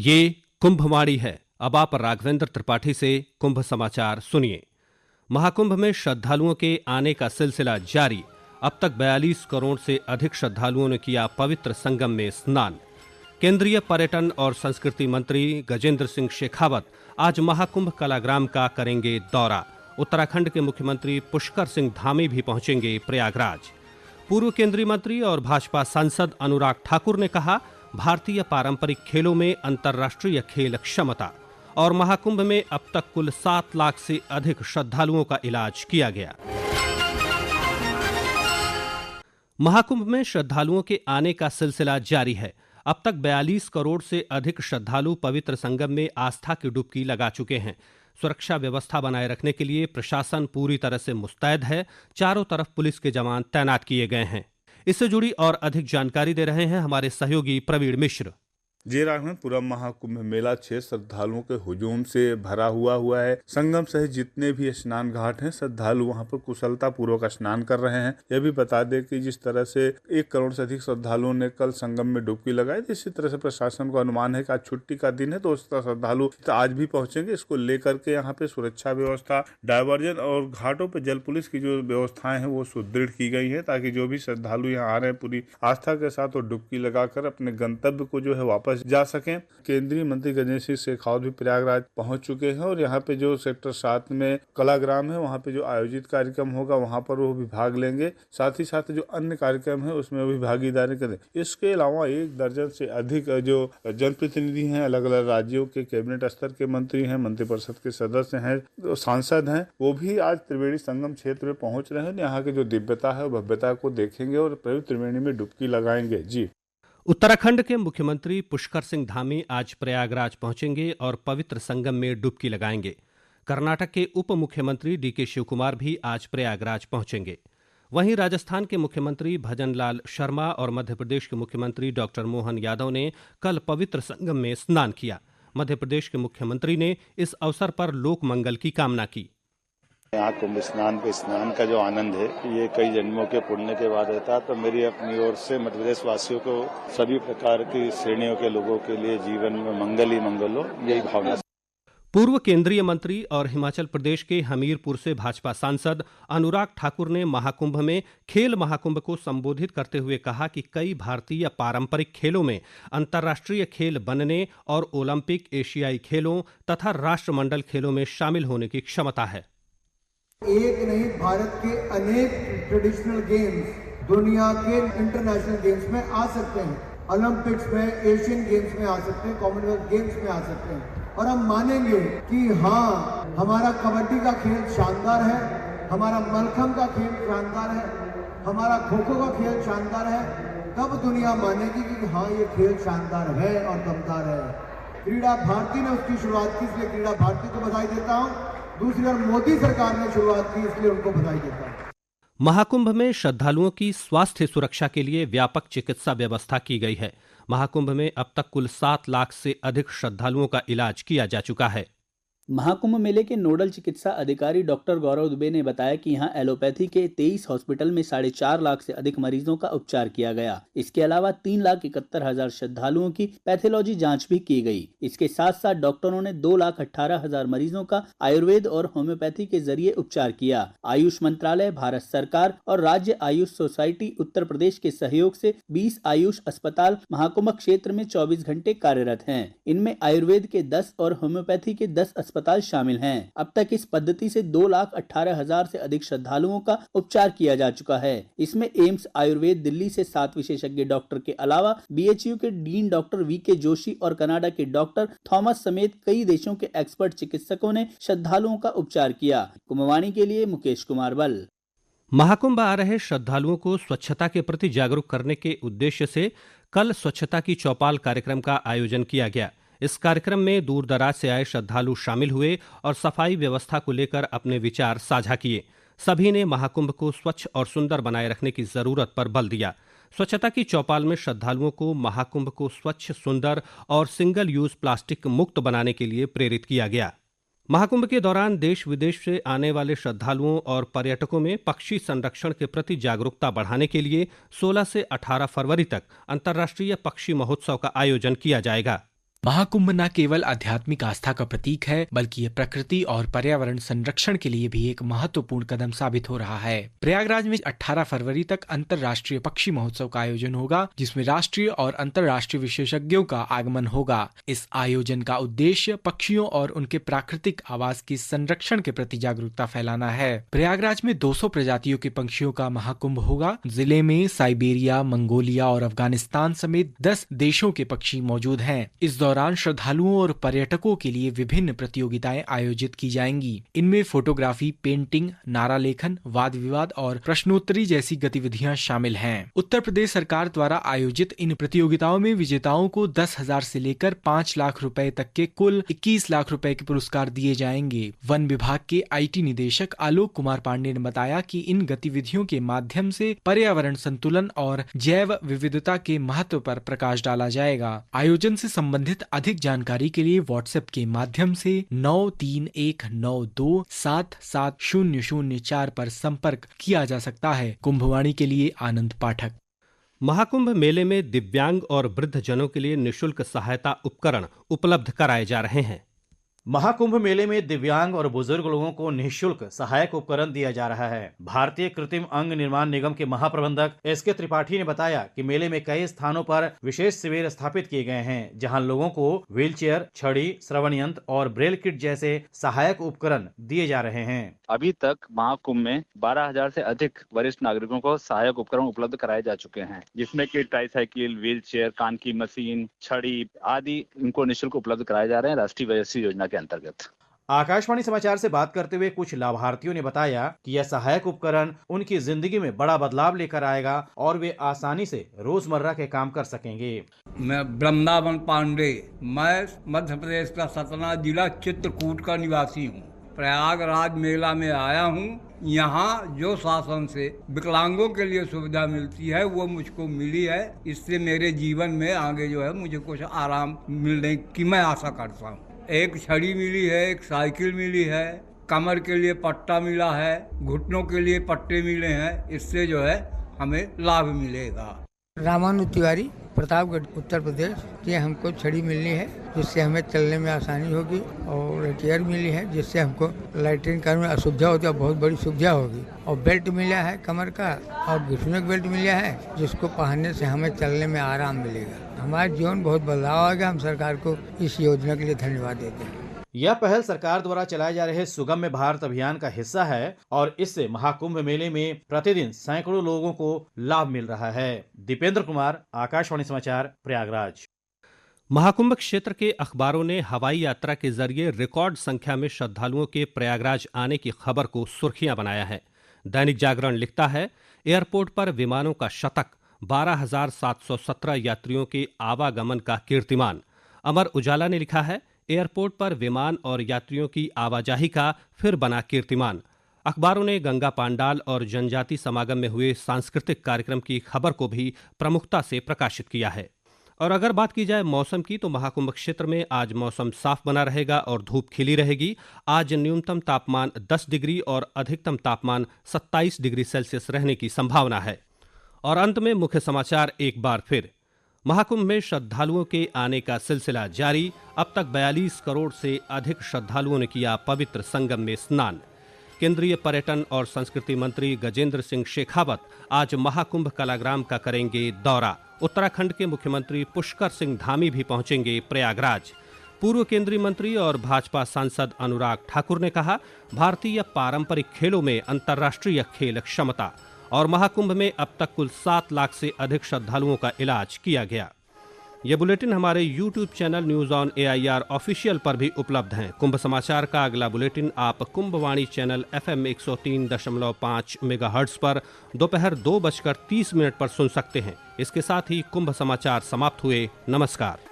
ये कुंभवाणी है। अब आप राघवेंद्र त्रिपाठी से कुंभ समाचार सुनिए। महाकुंभ में श्रद्धालुओं के आने का सिलसिला जारी। अब तक 42 करोड़ से अधिक श्रद्धालुओं ने किया पवित्र संगम में स्नान। केंद्रीय पर्यटन और संस्कृति मंत्री गजेंद्र सिंह शेखावत आज महाकुंभ कलाग्राम का करेंगे दौरा। उत्तराखंड के मुख्यमंत्री पुष्कर सिंह धामी भी पहुंचेंगे प्रयागराज। पूर्व केंद्रीय मंत्री और भाजपा सांसद अनुराग ठाकुर ने कहा, भारतीय पारंपरिक खेलों में अंतर्राष्ट्रीय खेल क्षमता। और महाकुंभ में अब तक कुल 7 लाख से अधिक श्रद्धालुओं का इलाज किया गया। महाकुंभ में श्रद्धालुओं के आने का सिलसिला जारी है। अब तक 42 करोड़ से अधिक श्रद्धालु पवित्र संगम में आस्था की डुबकी लगा चुके हैं। सुरक्षा व्यवस्था बनाए रखने के लिए प्रशासन पूरी तरह से मुस्तैद है। चारों तरफ पुलिस के जवान तैनात किए गए हैं। इससे जुड़ी और अधिक जानकारी दे रहे हैं हमारे सहयोगी प्रवीण मिश्र। जयराग में पूरा महाकुंभ मेला 6 श्रद्धालुओं के हुजूम से भरा हुआ है। संगम सहित जितने भी स्नान घाट हैं, श्रद्धालु वहां पर कुशलता पूर्वक स्नान कर रहे हैं। यह भी बता दें कि जिस तरह से 1 करोड़ से अधिक श्रद्धालुओं ने कल संगम में डुबकी लगाई, इसी तरह से प्रशासन को अनुमान है कि आज छुट्टी का दिन है, तो उस तरह श्रद्धालु आज भी पहुंचेंगे। इसको लेकर के यहाँ पे सुरक्षा व्यवस्था, डायवर्जन और घाटों पर जल पुलिस की जो व्यवस्थाएं हैं वो सुदृढ़ की गई है, ताकि जो भी श्रद्धालु यहाँ आ रहे हैं पूरी आस्था के साथ वो डुबकी लगाकर अपने गंतव्य को जो है वापस जा सकें। केंद्रीय मंत्री गजेंद्र सिंह शेखावत भी प्रयागराज पहुंच चुके हैं और यहाँ पे जो सेक्टर 7 में कलाग्राम है, वहाँ पे जो आयोजित कार्यक्रम होगा वहाँ पर वो भी भाग लेंगे। साथ ही साथ जो अन्य कार्यक्रम है उसमें भी भागीदारी करें। इसके अलावा 1 दर्जन से अधिक जो जनप्रतिनिधि हैं, अलग अलग राज्यों के कैबिनेट स्तर के मंत्री हैं, मंत्रिपरिषद के सदस्य हैं, सांसद हैं, वो भी आज त्रिवेणी संगम क्षेत्र में पहुंच रहे हैं। यहाँ की जो दिव्यता है, भव्यता को देखेंगे और पवित्र त्रिवेणी में डुबकी लगाएंगे। जी। उत्तराखंड के मुख्यमंत्री पुष्कर सिंह धामी आज प्रयागराज पहुंचेंगे और पवित्र संगम में डुबकी लगाएंगे। कर्नाटक के उप मुख्यमंत्री डीके शिवकुमार भी आज प्रयागराज पहुंचेंगे। वहीं राजस्थान के मुख्यमंत्री भजनलाल शर्मा और मध्य प्रदेश के मुख्यमंत्री डॉक्टर मोहन यादव ने कल पवित्र संगम में स्नान किया। मध्य प्रदेश के मुख्यमंत्री ने इस अवसर पर लोक मंगल की कामना की। यहाँ कुंभ स्नान पे स्नान का जो आनंद है, ये कई जन्मों के पुण्य के बाद रहता है। तो मेरी अपनी ओर से मध्य प्रदेश वासियों को, सभी प्रकार की श्रेणियों के लोगों के लिए जीवन में मंगल ही मंगल हो, यही भावना। पूर्व केंद्रीय मंत्री और हिमाचल प्रदेश के हमीरपुर से भाजपा सांसद अनुराग ठाकुर ने महाकुंभ में खेल महाकुंभ को संबोधित करते हुए कहा कि कई भारतीय पारंपरिक खेलों में अंतर्राष्ट्रीय खेल बनने और ओलंपिक, एशियाई खेलों तथा राष्ट्रमंडल खेलों में शामिल होने की क्षमता है। एक नहीं, भारत के अनेक ट्रेडिशनल गेम्स दुनिया के इंटरनेशनल गेम्स में आ सकते हैं, ओलंपिक्स में, एशियन गेम्स में आ सकते हैं, कॉमनवेल्थ गेम्स में आ सकते हैं। और हम मानेंगे कि हाँ, हमारा कबड्डी का खेल शानदार है, हमारा मलखंब का खेल शानदार है, हमारा खो खो का खेल शानदार है, तब दुनिया मानेगी कि हाँ, ये खेल शानदार है और दमदार है। क्रीड़ा भारती ने उसकी शुरुआत की, इसलिए क्रीड़ा भारती को बधाई देता हूँ। दूसरी ओर मोदी सरकार ने शुरुआत की, इसलिए उनको बधाई देता हूं। महाकुंभ में श्रद्धालुओं की स्वास्थ्य सुरक्षा के लिए व्यापक चिकित्सा व्यवस्था की गई है। महाकुंभ में अब तक कुल 7 लाख से अधिक श्रद्धालुओं का इलाज किया जा चुका है। महाकुंभ मेले के नोडल चिकित्सा अधिकारी डॉक्टर गौरव दुबे ने बताया कि यहां एलोपैथी के 23 हॉस्पिटल में 4.5 लाख से अधिक मरीजों का उपचार किया गया। इसके अलावा 3,71,000 श्रद्धालुओं की पैथोलॉजी जांच भी की गई। इसके साथ साथ डॉक्टरों ने 2,18,000 मरीजों का आयुर्वेद और होम्योपैथी के जरिए उपचार किया। आयुष मंत्रालय, भारत सरकार और राज्य आयुष सोसाइटी उत्तर प्रदेश के सहयोग से 20 आयुष अस्पताल महाकुंभ क्षेत्र में 24 घंटे कार्यरत हैं। इनमें आयुर्वेद के 10 और होम्योपैथी के 10 अस्पताल शामिल हैं। अब तक इस पद्धति से 2,18,000 से अधिक श्रद्धालुओं का उपचार किया जा चुका है। इसमें एम्स आयुर्वेद दिल्ली से 7 विशेषज्ञ डॉक्टर के अलावा बीएचयू के डीन डॉक्टर वीके जोशी और कनाडा के डॉक्टर थॉमस समेत कई देशों के एक्सपर्ट चिकित्सकों ने श्रद्धालुओं का उपचार किया। कुंभवाणी के लिए मुकेश कुमार बल। महाकुंभ आ रहे श्रद्धालुओं को स्वच्छता के प्रति जागरूक करने के उद्देश्य से कल स्वच्छता की चौपाल कार्यक्रम का आयोजन किया गया। इस कार्यक्रम में दूर दराज से आए श्रद्धालु शामिल हुए और सफाई व्यवस्था को लेकर अपने विचार साझा किए। सभी ने महाकुंभ को स्वच्छ और सुंदर बनाए रखने की जरूरत पर बल दिया। स्वच्छता की चौपाल में श्रद्धालुओं को महाकुंभ को स्वच्छ, सुंदर और सिंगल यूज प्लास्टिक मुक्त बनाने के लिए प्रेरित किया गया। महाकुंभ के दौरान देश विदेश से आने वाले श्रद्धालुओं और पर्यटकों में पक्षी संरक्षण के प्रति जागरूकता बढ़ाने के लिए 16 से 18 फरवरी तक अंतर्राष्ट्रीय पक्षी महोत्सव का आयोजन किया जाएगा। महाकुंभ न केवल आध्यात्मिक आस्था का प्रतीक है, बल्कि ये प्रकृति और पर्यावरण संरक्षण के लिए भी एक महत्वपूर्ण कदम साबित हो रहा है। प्रयागराज में 18 फरवरी तक अंतर्राष्ट्रीय पक्षी महोत्सव का आयोजन होगा, जिसमें राष्ट्रीय और अंतर्राष्ट्रीय विशेषज्ञों का आगमन होगा। इस आयोजन का उद्देश्य पक्षियों और उनके प्राकृतिक आवास के संरक्षण के प्रति जागरूकता फैलाना है। प्रयागराज में 200 प्रजातियों के पक्षियों का महाकुंभ होगा। जिले में साइबेरिया, मंगोलिया और अफगानिस्तान समेत 10 देशों के पक्षी मौजूद हैं। इस दौरान श्रद्धालुओं और पर्यटकों के लिए विभिन्न प्रतियोगिताएं आयोजित की जाएंगी। इनमें फोटोग्राफी, पेंटिंग, नारा लेखन, वाद विवाद और प्रश्नोत्तरी जैसी गतिविधियां शामिल हैं। उत्तर प्रदेश सरकार द्वारा आयोजित इन प्रतियोगिताओं में विजेताओं को 10,000 से लेकर 5 लाख रुपए तक के कुल 21 लाख रुपए के पुरस्कार दिए जाएंगे। वन विभाग के IT निदेशक आलोक कुमार पांडे ने बताया कि इन गतिविधियों के माध्यम से पर्यावरण संतुलन और जैव विविधता के महत्व पर प्रकाश डाला जाएगा। आयोजन से संबंधित अधिक जानकारी के लिए व्हाट्सएप के माध्यम से 9319277004 पर संपर्क किया जा सकता है। कुंभवाणी के लिए आनंद पाठक। महाकुंभ मेले में दिव्यांग और वृद्धजनों के लिए निःशुल्क सहायता उपकरण उपलब्ध कराए जा रहे हैं। महाकुंभ मेले में दिव्यांग और बुजुर्ग लोगों को निःशुल्क सहायक उपकरण दिया जा रहा है। भारतीय कृत्रिम अंग निर्माण निगम के महाप्रबंधक SK त्रिपाठी ने बताया कि मेले में कई स्थानों पर विशेष शिविर स्थापित किए गए हैं, जहां लोगों को व्हीलचेयर, छड़ी, श्रवण यंत्र और ब्रेल किट जैसे सहायक उपकरण दिए जा रहे हैं। अभी तक महाकुंभ में 12,000 से अधिक वरिष्ठ नागरिकों को सहायक उपकरण उपलब्ध कराए जा चुके हैं, जिसमें कि ट्राईसाइकिल, व्हीलचेयर, कान की मशीन, छड़ी आदि इनको निःशुल्क उपलब्ध कराए जा रहे हैं राष्ट्रीय वयस्क योजना के अंतर्गत। आकाशवाणी समाचार से बात करते हुए कुछ लाभार्थियों ने बताया कि यह सहायक उपकरण उनकी जिंदगी में बड़ा बदलाव लेकर आएगा और वे आसानी से रोजमर्रा के काम कर सकेंगे। मैं वृंदावन पांडे, मैं मध्य प्रदेश का सतना जिला चित्रकूट का निवासी हूँ। प्रयागराज मेला में आया हूँ। यहाँ जो शासन से विकलांगों के लिए सुविधा मिलती है वो मुझको मिली है। इससे मेरे जीवन में आगे जो है मुझे कुछ आराम मिलने की मैं आशा करता हूँ। एक छड़ी मिली है, एक साइकिल मिली है, कमर के लिए पट्टा मिला है, घुटनों के लिए पट्टे मिले हैं। इससे जो है हमें लाभ मिलेगा। रामानु तिवारी, प्रतापगढ़, उत्तर प्रदेश। ये हमको छड़ी मिलनी है जिससे हमें चलने में आसानी होगी, और चेयर मिली है जिससे हमको लाइटिंग करने में असुविधा होती है, बहुत बड़ी सुविधा होगी। और बेल्ट मिला है कमर का, और घुटने का बेल्ट मिला है जिसको पहनने से हमें चलने में आराम मिलेगा। हमारा जीवन बहुत बदलाव आएगा। हम सरकार को इस योजना के लिए धन्यवाद देते हैं। यह पहल सरकार द्वारा चलाए जा रहे सुगम्य भारत अभियान का हिस्सा है और इससे महाकुंभ मेले में प्रतिदिन सैकड़ों लोगों को लाभ मिल रहा है। दीपेंद्र कुमार, आकाशवाणी समाचार, प्रयागराज। महाकुंभ क्षेत्र के अखबारों ने हवाई यात्रा के जरिए रिकॉर्ड संख्या में श्रद्धालुओं के प्रयागराज आने की खबर को सुर्खियां बनाया है। दैनिक जागरण लिखता है, एयरपोर्ट पर विमानों का शतक, 12,717 यात्रियों के आवागमन का कीर्तिमान। अमर उजाला ने लिखा है, एयरपोर्ट पर विमान और यात्रियों की आवाजाही का फिर बना कीर्तिमान। अखबारों ने गंगा पांडाल और जनजाति समागम में हुए सांस्कृतिक कार्यक्रम की खबर को भी प्रमुखता से प्रकाशित किया है। और अगर बात की जाए मौसम की, तो महाकुंभ क्षेत्र में आज मौसम साफ बना रहेगा और धूप खिली रहेगी। आज न्यूनतम तापमान 10 डिग्री और अधिकतम तापमान 27 डिग्री सेल्सियस रहने की संभावना है। और अंत में मुख्य समाचार एक बार फिर। महाकुंभ में श्रद्धालुओं के आने का सिलसिला जारी। अब तक 42 करोड़ से अधिक श्रद्धालुओं ने किया पवित्र संगम में स्नान। केंद्रीय पर्यटन और संस्कृति मंत्री गजेंद्र सिंह शेखावत आज महाकुंभ कलाग्राम का करेंगे दौरा। उत्तराखंड के मुख्यमंत्री पुष्कर सिंह धामी भी पहुंचेंगे प्रयागराज। पूर्व केंद्रीय मंत्री और भाजपा सांसद अनुराग ठाकुर ने कहा, भारतीय पारंपरिक खेलों में अंतर्राष्ट्रीय खेल क्षमता। और महाकुंभ में अब तक कुल 7 लाख से अधिक श्रद्धालुओं का इलाज किया गया। ये बुलेटिन हमारे YouTube channel news on AIR official पर भी उपलब्ध हैं। कुंभ समाचार का अगला बुलेटिन आप कुंभवाणी चैनल FM 103.5 मेगाहर्ट्ज पर दोपहर 2:30 पर सुन सकते हैं। इसके साथ ही कुंभ समाचार समाप्त हुए। नमस्कार।